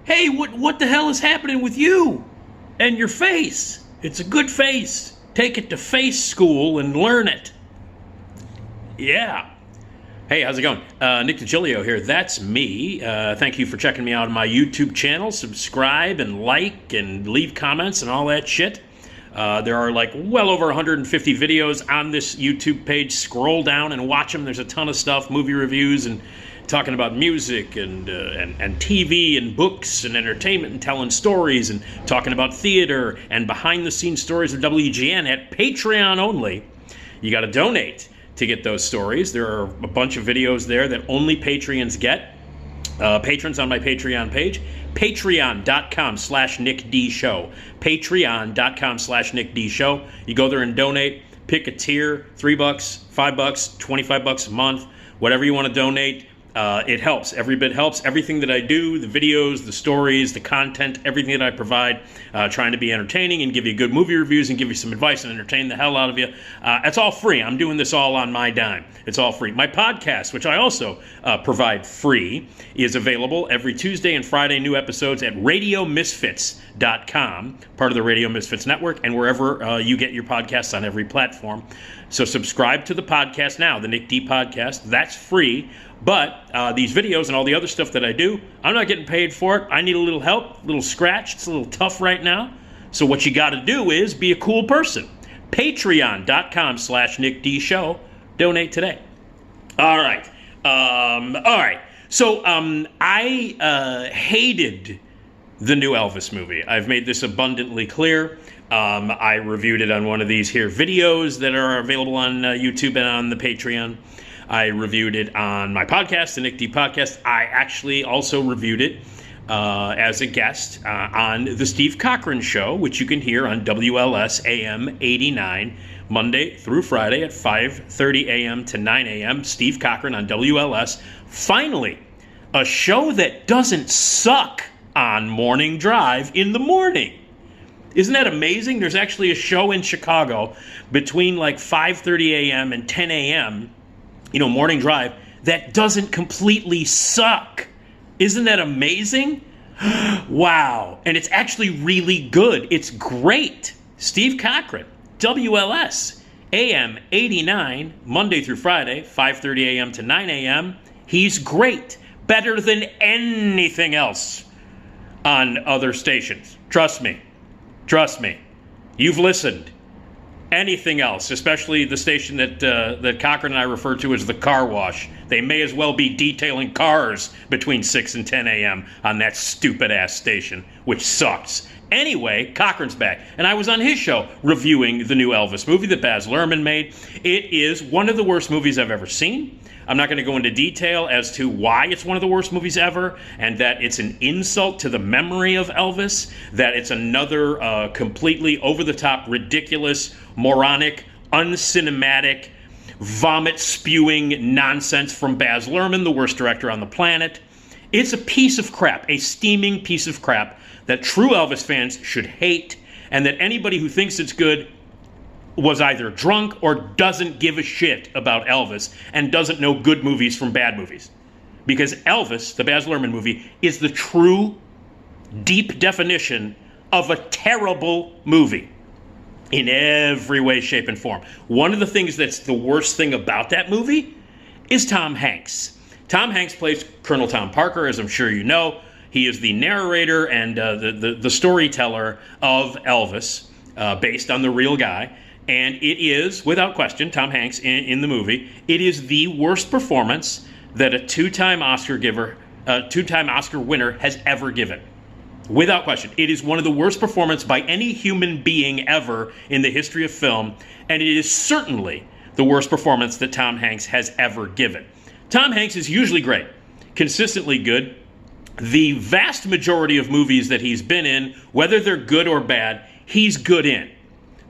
Hey, what the hell is happening with you and your face? It's a good face. Take it to face school and learn it. Yeah. Hey, how's it going? Nick Digilio here. That's me. Thank you for checking me out on my YouTube channel. Subscribe and like and leave comments and all that shit. There are like well over 150 videos on this YouTube page. Scroll down and watch them. There's a ton of stuff, movie reviews and talking about music and TV and books and entertainment and telling stories and talking about theater and behind-the-scenes stories of WGN at Patreon only. You got to donate to get those stories. There are a bunch of videos there that only Patreons get. Patrons on my Patreon page, patreon.com/NickDShow. Patreon.com/NickDShow. You go there and donate. Pick a tier, $3, $5, $25 a month, whatever you want to donate. It helps. Every bit helps. Everything that I do, the videos, the stories, the content, everything that I provide, trying to be entertaining and give you good movie reviews and give you some advice and entertain the hell out of you. It's all free. I'm doing this all on my dime. It's all free. My podcast, which I also provide free, is available every Tuesday and Friday, new episodes at RadioMisfits.com, part of the Radio Misfits Network, and wherever you get your podcasts on every platform. So subscribe to the podcast now, the Nick D Podcast. That's free. But these videos and all the other stuff that I do, I'm not getting paid for it. I need a little help, a little scratch. It's a little tough right now. So what you got to do is be a cool person. Patreon.com/NickDShow. Donate today. All right. So I hated the new Elvis movie. I've made this abundantly clear. I reviewed it on one of these here videos that are available on YouTube and on the Patreon. I reviewed it on my podcast, the Nick D Podcast. I actually also reviewed it as a guest on the Steve Cochran Show, which you can hear on WLS AM 89, Monday through Friday at 5:30 a.m. to 9 a.m. Steve Cochran on WLS. Finally, a show that doesn't suck on Morning Drive in the morning. Isn't that amazing? There's actually a show in Chicago between like 5:30 a.m. and 10 a.m., Morning Drive, that doesn't completely suck. Isn't that amazing? Wow. And it's actually really good. It's great. Steve Cochran, WLS, AM 89, Monday through Friday, 5:30 a.m. to 9 a.m. He's great. Better than anything else on other stations. Trust me. Trust me. You've listened. Anything else, especially the station that Cochran and I refer to as the car wash. They may as well be detailing cars between 6 and 10 a.m. on that stupid-ass station, which sucks. Anyway, Cochran's back, and I was on his show reviewing the new Elvis movie that Baz Luhrmann made. It is one of the worst movies I've ever seen. I'm not going to go into detail as to why it's one of the worst movies ever, and that it's an insult to the memory of Elvis, that it's another completely over-the-top, ridiculous, moronic, uncinematic, vomit-spewing nonsense from Baz Luhrmann, the worst director on the planet. It's a piece of crap, a steaming piece of crap that true Elvis fans should hate, and that anybody who thinks it's good was either drunk or doesn't give a shit about Elvis and doesn't know good movies from bad movies. Because Elvis, the Baz Luhrmann movie, is the true, deep definition of a terrible movie in every way, shape, and form. One of the things that's the worst thing about that movie is Tom Hanks. Tom Hanks plays Colonel Tom Parker, as I'm sure you know. He is the narrator and the storyteller of Elvis, based on the real guy. And it is, without question, Tom Hanks in the movie, it is the worst performance that a two-time Oscar winner has ever given. Without question. It is one of the worst performances by any human being ever in the history of film, and it is certainly the worst performance that Tom Hanks has ever given. Tom Hanks is usually great, consistently good. The vast majority of movies that he's been in, whether they're good or bad, he's good in.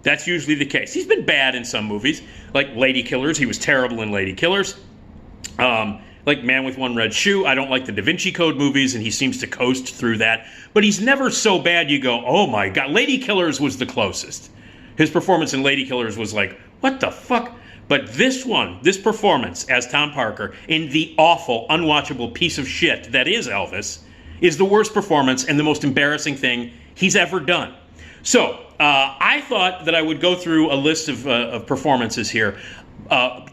That's usually the case. He's been bad in some movies, like Lady Killers. He was terrible in Lady Killers. Like Man with One Red Shoe. I don't like the Da Vinci Code movies, and he seems to coast through that. But he's never so bad you go, oh my God. Lady Killers was the closest. His performance in Lady Killers was like, what the fuck? But this performance as Tom Parker in the awful, unwatchable piece of shit that is Elvis, is the worst performance and the most embarrassing thing he's ever done. So I thought that I would go through a list of performances here.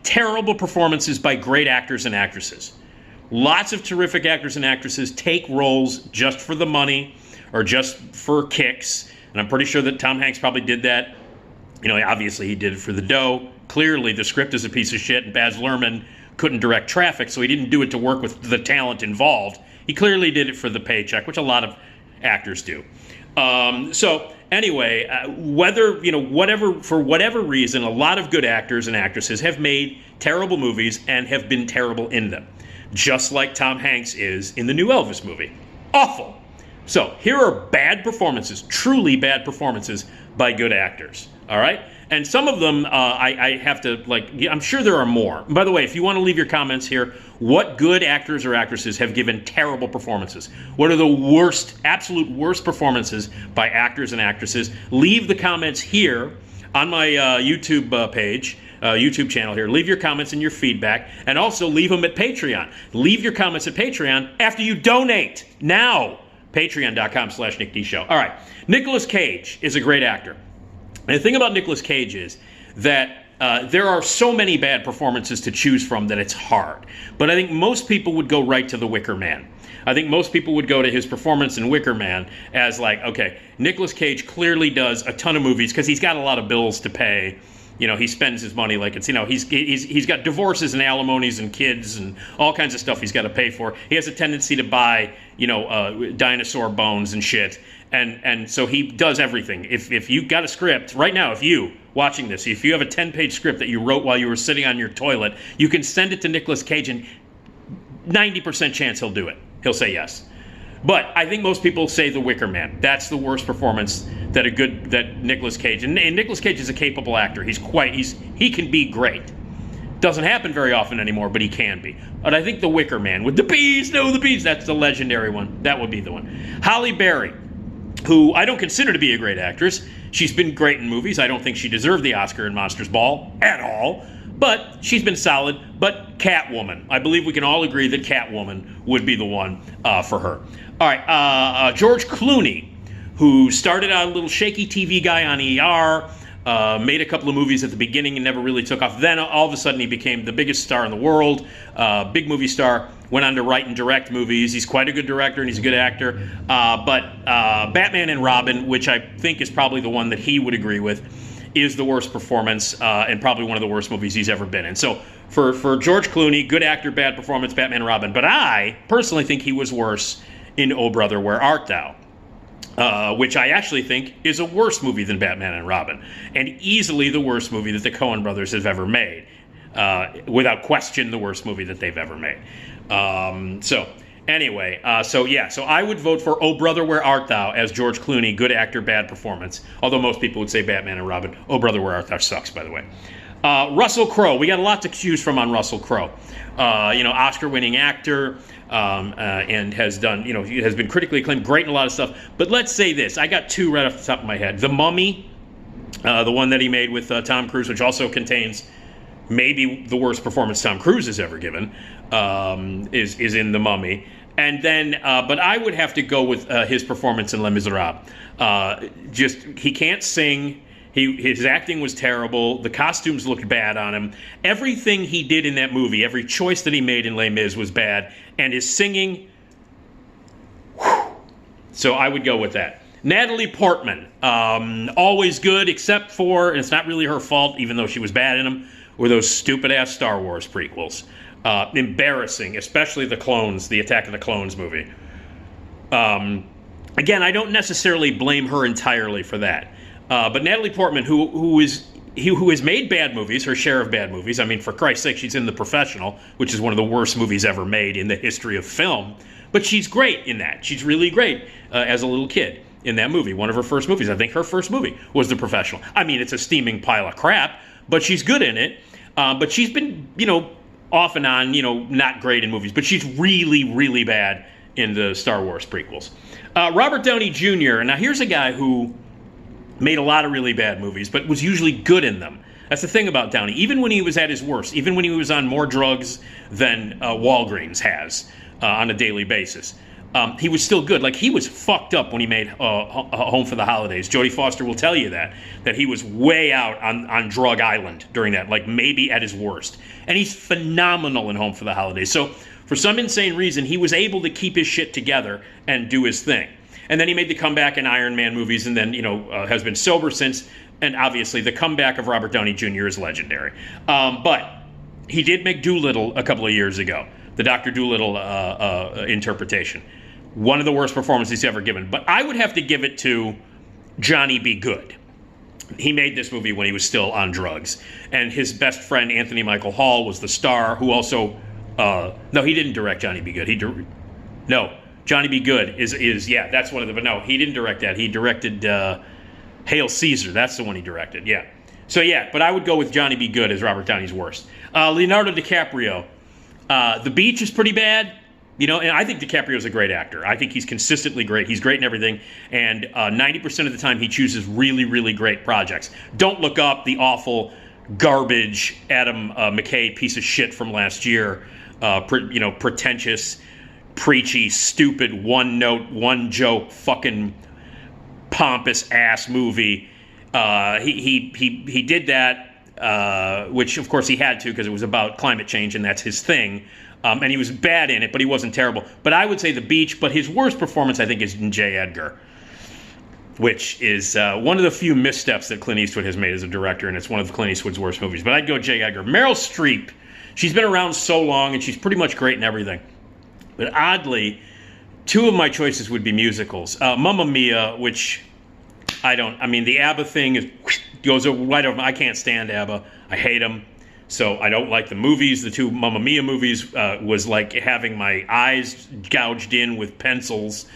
Terrible performances by great actors and actresses. Lots of terrific actors and actresses take roles just for the money or just for kicks. And I'm pretty sure that Tom Hanks probably did that. You know, obviously he did it for the dough. Clearly the script is a piece of shit and Baz Luhrmann couldn't direct Traffic, so he didn't do it to work with the talent involved. He clearly did it for the paycheck, which a lot of actors do. So anyway, for whatever reason, a lot of good actors and actresses have made terrible movies and have been terrible in them. Just like Tom Hanks is in the new Elvis movie. Awful. So here are bad performances, truly bad performances by good actors. All right? And some of them, I have to, I'm sure there are more. By the way, if you want to leave your comments here, what good actors or actresses have given terrible performances? What are the worst, absolute worst performances by actors and actresses? Leave the comments here on my YouTube page, YouTube channel here. Leave your comments and your feedback, and also leave them at Patreon. Leave your comments at Patreon after you donate. Now, patreon.com/NickDShow. All right, Nicolas Cage is a great actor. And the thing about Nicolas Cage is that there are so many bad performances to choose from that it's hard. But I think most people would go right to The Wicker Man. I think most people would go to his performance in Wicker Man as like, okay, Nicolas Cage clearly does a ton of movies because he's got a lot of bills to pay. You know, he spends his money like it's, you know, he's got divorces and alimonies and kids and all kinds of stuff he's got to pay for. He has a tendency to buy, you know, dinosaur bones and shit. And so he does everything. If you got a script, right now, if you, watching this, if you have a 10-page script that you wrote while you were sitting on your toilet, you can send it to Nicolas Cage and 90% chance he'll do it. He'll say yes. But I think most people say The Wicker Man. That's the worst performance that Nicolas Cage, and Nicolas Cage is a capable actor. He can be great. Doesn't happen very often anymore, but he can be. But I think The Wicker Man with the bees, that's the legendary one. That would be the one. Halle Berry, who I don't consider to be a great actress. She's been great in movies. I don't think she deserved the Oscar in Monsters Ball at all. But she's been solid. But Catwoman. I believe we can all agree that Catwoman would be the one for her. All right, George Clooney, who started out a little shaky TV guy on ER, made a couple of movies at the beginning and never really took off. Then all of a sudden he became the biggest star in the world, big movie star, went on to write and direct movies. He's quite a good director and he's a good actor. But Batman and Robin, which I think is probably the one that he would agree with, is the worst performance and probably one of the worst movies he's ever been in. So for George Clooney, good actor, bad performance, Batman and Robin. But I personally think he was worse in Oh Brother, Where Art Thou? Which I actually think is a worse movie than Batman and Robin, and easily the worst movie that the Coen brothers have ever made. Without question, the worst movie that they've ever made. So I would vote for Oh Brother, Where Art Thou as George Clooney, good actor, bad performance. Although most people would say Batman and Robin. Oh Brother, Where Art Thou sucks, by the way. Russell Crowe, we got a lot to choose from on Russell Crowe. Oscar-winning actor, and has done, he has been critically acclaimed, great in a lot of stuff. But let's say this, I got two right off the top of my head. The Mummy, the one that he made with Tom Cruise, which also contains maybe the worst performance Tom Cruise has ever given, is in The Mummy. And then, but I would have to go with his performance in Les Miserables. He can't sing. His acting was terrible. The costumes looked bad on him. Everything he did in that movie, every choice that he made in Les Mis was bad. And his singing, so I would go with that. Natalie Portman, always good, except for, and it's not really her fault, even though she was bad in them, were those stupid-ass Star Wars prequels. Embarrassing, especially the Clones, the Attack of the Clones movie. Again, I don't necessarily blame her entirely for that. But Natalie Portman, who has made bad movies, her share of bad movies. I mean, for Christ's sake, she's in The Professional, which is one of the worst movies ever made in the history of film. But she's great in that. She's really great as a little kid in that movie. One of her first movies. I think her first movie was The Professional. I mean, it's a steaming pile of crap, but she's good in it. But she's been, off and on, not great in movies. But she's really, really bad in the Star Wars prequels. Robert Downey Jr. Now, here's a guy who made a lot of really bad movies, but was usually good in them. That's the thing about Downey. Even when he was at his worst, even when he was on more drugs than Walgreens has on a daily basis, he was still good. Like, he was fucked up when he made Home for the Holidays. Jodie Foster will tell you that he was way out on drug island during that, like maybe at his worst. And he's phenomenal in Home for the Holidays. So for some insane reason, he was able to keep his shit together and do his thing. And then he made the comeback in Iron Man movies, and then, has been sober since. And obviously, the comeback of Robert Downey Jr. is legendary. But he did make Doolittle a couple of years ago, the Dr. Doolittle interpretation. One of the worst performances he's ever given. But I would have to give it to Johnny Be Good. He made this movie when he was still on drugs. And his best friend, Anthony Michael Hall, was the star, who also... no, he didn't direct Johnny Be Good. No, Johnny Be Good is that's one of the... But no, he didn't direct that. He directed Hail Caesar. That's the one he directed, yeah. So, but I would go with Johnny Be Good as Robert Downey's worst. Leonardo DiCaprio. The Beach is pretty bad. And I think DiCaprio's a great actor. I think he's consistently great. He's great in everything. And 90% of the time, he chooses really, really great projects. Don't Look Up, the awful, garbage Adam McKay piece of shit from last year. Pretentious, preachy, stupid, one note, one joke, fucking pompous ass movie. He did that, which of course he had to because it was about climate change and that's his thing. And he was bad in it, but he wasn't terrible. But I would say The Beach, but his worst performance, I think, is in J. Edgar, which is one of the few missteps that Clint Eastwood has made as a director, and it's one of Clint Eastwood's worst movies. But I'd go J. Edgar. Meryl Streep, she's been around so long, and she's pretty much great in everything. But oddly, two of my choices would be musicals. Mamma Mia, which the ABBA thing goes right over. I can't stand ABBA. I hate them. So I don't like the movies. The two Mamma Mia movies was like having my eyes gouged in with pencils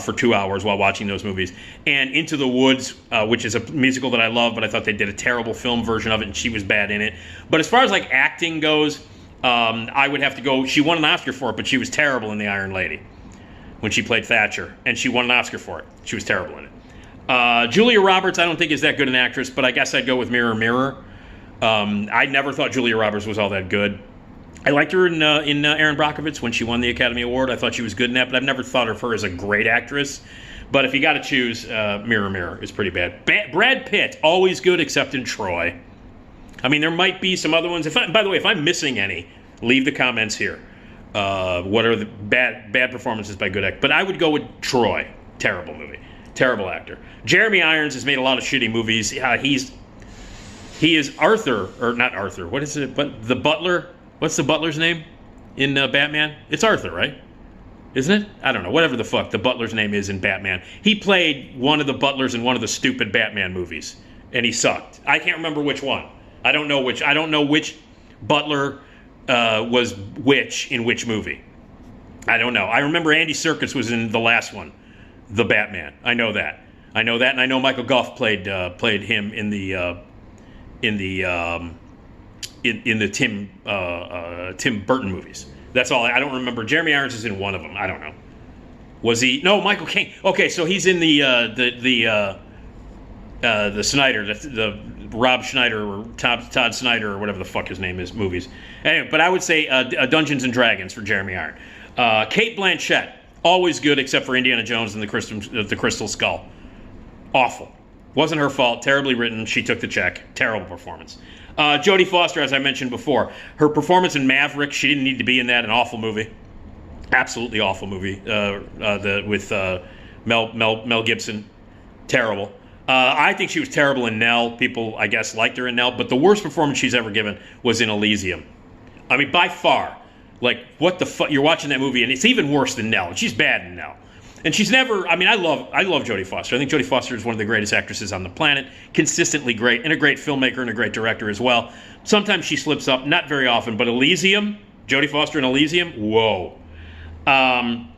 for 2 hours while watching those movies. And Into the Woods, which is a musical that I love, but I thought they did a terrible film version of it, and she was bad in it. But as far as like acting goes, I would have to go. She won an Oscar for it, but she was terrible in The Iron Lady when she played Thatcher, and she won an Oscar for it. She was terrible in it. Julia Roberts, I don't think is that good an actress, but I guess I'd go with Mirror Mirror. I never thought Julia Roberts was all that good. I liked her in Erin Brockovich when she won the Academy Award. I thought she was good in that, but I've never thought of her as a great actress. But if you got to choose, Mirror Mirror is pretty bad. Brad Pitt, always good except in Troy. There might be some other ones. By the way, if I'm missing any, leave the comments here. What are the bad performances by good actors? But I would go with Troy. Terrible movie. Terrible actor. Jeremy Irons has made a lot of shitty movies. He is Arthur, or not Arthur. What is it? But the butler. What's the butler's name in Batman? It's Arthur, right? Isn't it? I don't know. Whatever the fuck the butler's name is in Batman. He played one of the butlers in one of the stupid Batman movies, and he sucked. I can't remember which one. I don't know which butler was which in which movie. I don't know. I remember Andy Serkis was in the last one, the Batman. I know that, and I know Michael Gough played him in the Tim Burton movies. That's all. I don't remember. Jeremy Irons is in one of them. I don't know. Was he? No, Michael Caine. Okay, so he's in the Snyder, the Rob Schneider or Todd Snyder or whatever the fuck his name is movies. Anyway, but I would say Dungeons and Dragons for Jeremy Irons. Cate Blanchett, always good except for Indiana Jones and the Crystal Skull. Awful. Wasn't her fault. Terribly written. She took the check. Terrible performance. Jodie Foster, as I mentioned before, her performance in Maverick, she didn't need to be in that. An awful movie. Absolutely awful movie. With Mel Gibson. Terrible. I think she was terrible in Nell. People, I guess, liked her in Nell. But the worst performance she's ever given was in Elysium. By far. Like, what the fuck? You're watching that movie, and it's even worse than Nell. She's bad in Nell. And she's never, I love Jodie Foster. I think Jodie Foster is one of the greatest actresses on the planet. Consistently great, and a great filmmaker and a great director as well. Sometimes she slips up, not very often, but Elysium, Jodie Foster in Elysium, whoa. Bob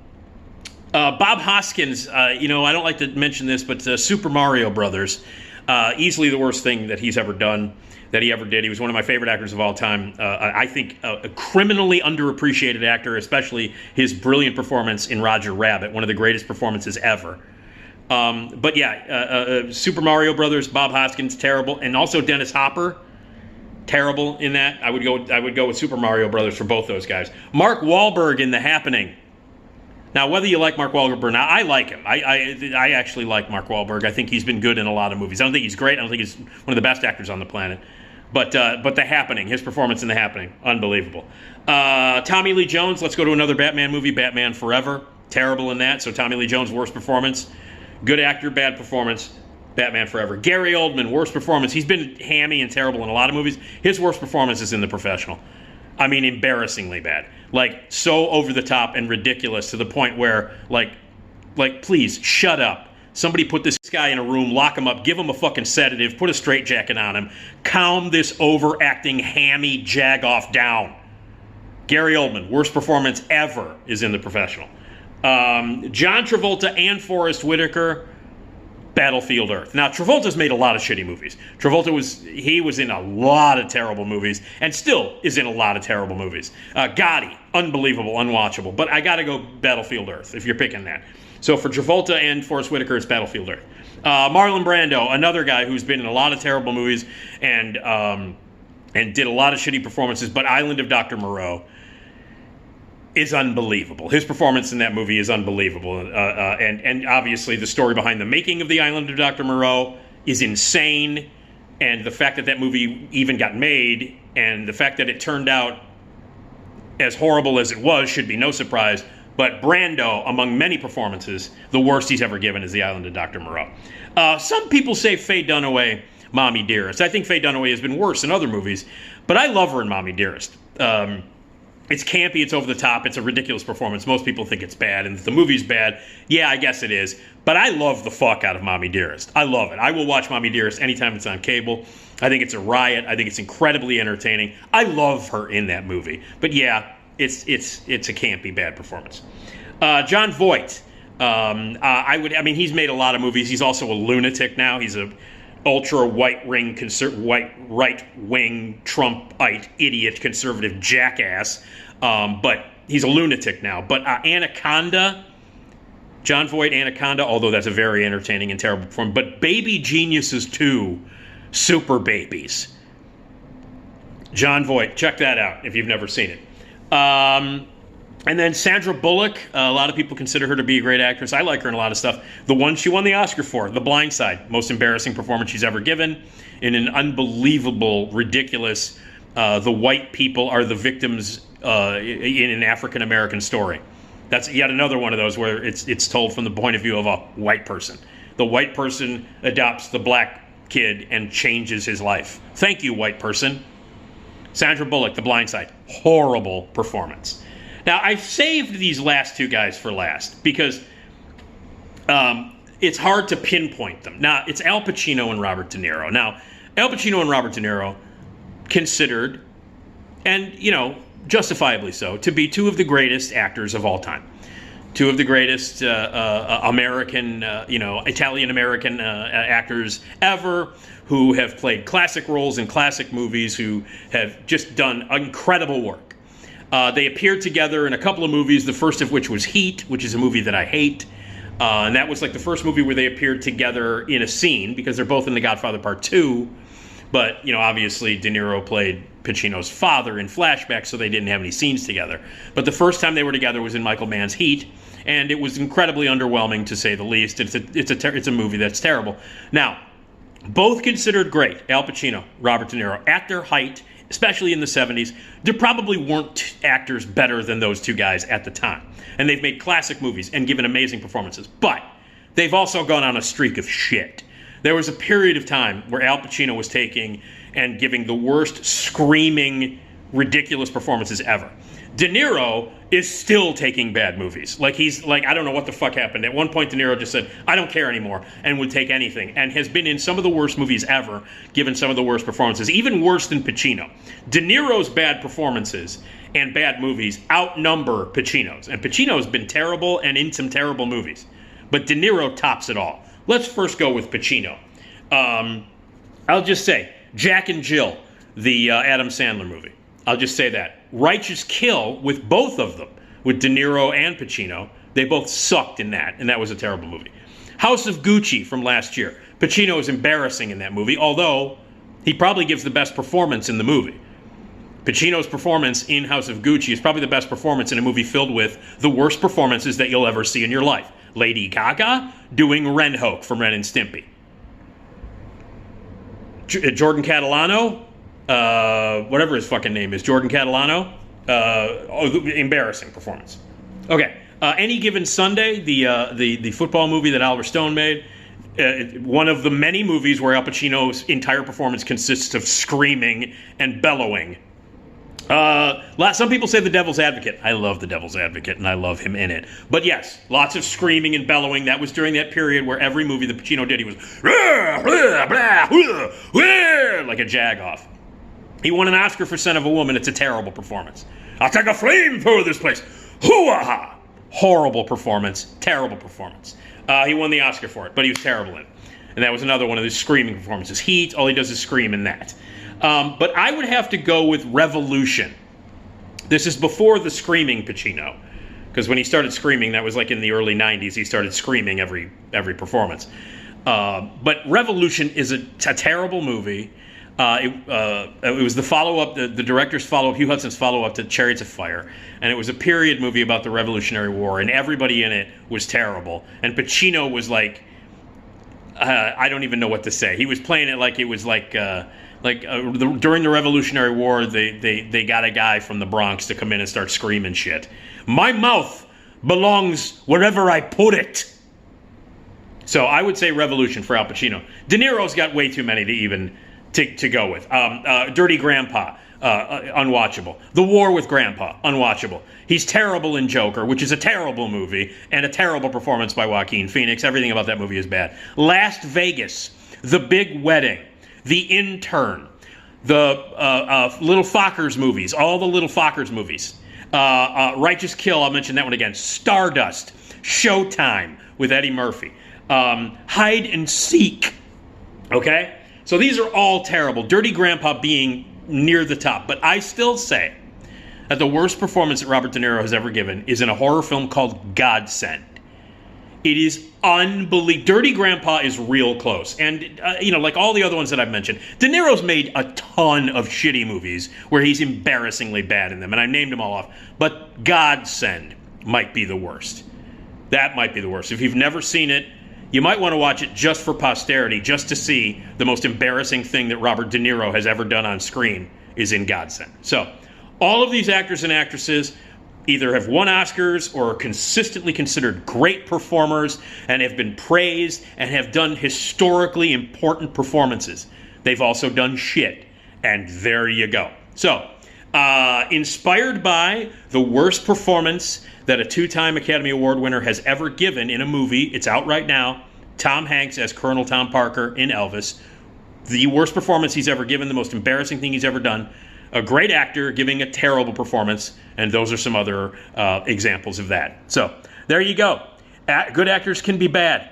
Hoskins, I don't like to mention this, but Super Mario Brothers, easily the worst thing that he's ever done, that he ever did. He was one of my favorite actors of all time. I think a criminally underappreciated actor, especially his brilliant performance in Roger Rabbit, one of the greatest performances ever. Super Mario Brothers, Bob Hoskins, terrible, and also Dennis Hopper, terrible in that. I would go with Super Mario Brothers for both those guys. Mark Wahlberg in The Happening. Now, whether you like Mark Wahlberg or not, I like him. I actually like Mark Wahlberg. I think he's been good in a lot of movies. I don't think he's great. I don't think he's one of the best actors on the planet. But The Happening, his performance in The Happening, unbelievable. Tommy Lee Jones, let's go to another Batman movie, Batman Forever. Terrible in that. So Tommy Lee Jones, worst performance. Good actor, bad performance. Batman Forever. Gary Oldman, worst performance. He's been hammy and terrible in a lot of movies. His worst performance is in The Professional. I mean, embarrassingly bad. Like, so over the top and ridiculous to the point where, like, please, shut up. Somebody put this guy in a room, lock him up, give him a fucking sedative, put a straitjacket on him, calm this overacting hammy jagoff down. Gary Oldman, worst performance ever, is in The Professional. John Travolta and Forrest Whitaker, Battlefield Earth. Now, Travolta's made a lot of shitty movies. Travolta was in a lot of terrible movies and still is in a lot of terrible movies. Gotti, unbelievable, unwatchable. But I got to go Battlefield Earth if you're picking that. So for Travolta and Forrest Whitaker, it's Battlefield Earth. Marlon Brando, another guy who's been in a lot of terrible movies and did a lot of shitty performances, but Island of Dr. Moreau is unbelievable. His performance in that movie is unbelievable. And obviously the story behind the making of The Island of Dr. Moreau is insane. And the fact that that movie even got made and the fact that it turned out as horrible as it was should be no surprise. But Brando, among many performances, the worst he's ever given is The Island of Dr. Moreau. Some people say Faye Dunaway, Mommy Dearest. I think Faye Dunaway has been worse in other movies, but I love her in Mommy Dearest. It's campy, it's over the top, it's a ridiculous performance. Most people think it's bad, and if the movie's bad, yeah, I guess it is. But I love the fuck out of Mommy Dearest. I love it. I will watch Mommy Dearest anytime it's on cable. I think it's a riot. I think it's incredibly entertaining. I love her in that movie. But yeah, it's a campy, bad performance. Jon Voight. He's made a lot of movies. He's also a lunatic now. He's a ultra right-wing Trumpite idiot conservative jackass, but he's a lunatic now. But Anaconda, Jon Voight, Anaconda, although that's a very entertaining and terrible performance. But Baby Geniuses 2, Super Babies. Jon Voight, check that out if you've never seen it. And then Sandra Bullock, a lot of people consider her to be a great actress. I like her in a lot of stuff. The one she won the Oscar for, The Blind Side, most embarrassing performance she's ever given in an unbelievable, ridiculous, the white people are the victims in an African-American story. That's yet another one of those where it's told from the point of view of a white person. The white person adopts the black kid and changes his life. Thank you, white person. Sandra Bullock, The Blind Side, horrible performance. Now, I saved these last two guys for last because it's hard to pinpoint them. Now, it's Al Pacino and Robert De Niro. Now, Al Pacino and Robert De Niro considered, and, justifiably so, to be two of the greatest actors of all time. Two of the greatest American, Italian-American actors ever who have played classic roles in classic movies, who have just done incredible work. They appeared together in a couple of movies, the first of which was Heat, which is a movie that I hate. And that was like the first movie where they appeared together in a scene, because they're both in The Godfather Part 2. But, obviously De Niro played Pacino's father in flashback, so they didn't have any scenes together. But the first time they were together was in Michael Mann's Heat, and it was incredibly underwhelming, to say the least. It's a movie that's terrible. Now, both considered great, Al Pacino, Robert De Niro, at their height, especially in the 70s. There probably weren't actors better than those two guys at the time. And they've made classic movies and given amazing performances. But they've also gone on a streak of shit. There was a period of time where Al Pacino was taking and giving the worst screaming, ridiculous performances ever. De Niro is still taking bad movies. He's I don't know what the fuck happened. At one point, De Niro just said, I don't care anymore, and would take anything, and has been in some of the worst movies ever, given some of the worst performances, even worse than Pacino. De Niro's bad performances and bad movies outnumber Pacino's, and Pacino's been terrible and in some terrible movies, but De Niro tops it all. Let's first go with Pacino. I'll just say, Jack and Jill, the Adam Sandler movie. I'll just say that. Righteous Kill, with both of them, with De Niro and Pacino, they both sucked in that, and that was a terrible movie. House of Gucci from last year. Pacino is embarrassing in that movie, although he probably gives the best performance in the movie. Pacino's performance in House of Gucci is probably the best performance in a movie filled with the worst performances that you'll ever see in your life. Lady Gaga doing Renhoke from Ren and Stimpy. Jordan Catalano, whatever his fucking name is, Jordan Catalano, embarrassing performance. Okay, Any Given Sunday, the football movie that Oliver Stone made, one of the many movies where Al Pacino's entire performance consists of screaming and bellowing. Some people say The Devil's Advocate. I love The Devil's Advocate, and I love him in it. But yes, lots of screaming and bellowing. That was during that period where every movie that Pacino did, he was like a jag-off. He won an Oscar for Son of a Woman. It's a terrible performance. I'll take a flamethrower this place. Hoo-ah-ha! Horrible performance. Terrible performance. He won the Oscar for it, but he was terrible in it. And that was another one of his screaming performances. Heat, all he does is scream in that. But I would have to go with Revolution. This is before the screaming Pacino. Because when he started screaming, that was like in the early 90s, he started screaming every performance. But Revolution is a terrible movie. It was the follow-up, the director's follow-up, Hugh Hudson's follow-up to Chariots of Fire. And it was a period movie about the Revolutionary War, and everybody in it was terrible. And Pacino was like, I don't even know what to say. He was playing it like it was during the Revolutionary War, they got a guy from the Bronx to come in and start screaming shit. My mouth belongs wherever I put it. So I would say Revolution for Al Pacino. De Niro's got way too many to even to go with. Dirty Grandpa, unwatchable. The War with Grandpa, unwatchable. He's terrible in Joker, which is a terrible movie, and a terrible performance by Joaquin Phoenix. Everything about that movie is bad. Las Vegas, The Big Wedding, The Intern, the Little Fockers movies, all the Little Fockers movies. Righteous Kill, I'll mention that one again. Stardust, Showtime with Eddie Murphy. Hide and Seek, okay? So these are all terrible. Dirty Grandpa being near the top. But I still say that the worst performance that Robert De Niro has ever given is in a horror film called Godsend. It is unbelievable. Dirty Grandpa is real close. And, like all the other ones that I've mentioned, De Niro's made a ton of shitty movies where he's embarrassingly bad in them. And I named them all off. But Godsend might be the worst. That might be the worst. If you've never seen it, you might want to watch it just for posterity, just to see the most embarrassing thing that Robert De Niro has ever done on screen is in Godsend. So, all of these actors and actresses either have won Oscars or are consistently considered great performers and have been praised and have done historically important performances. They've also done shit. And there you go. So, inspired by the worst performance that a two-time Academy Award winner has ever given in a movie, it's out right now, Tom Hanks as Colonel Tom Parker in Elvis. The worst performance he's ever given, the most embarrassing thing he's ever done. A great actor giving a terrible performance, and those are some other examples of that. So, there you go. Good actors can be bad.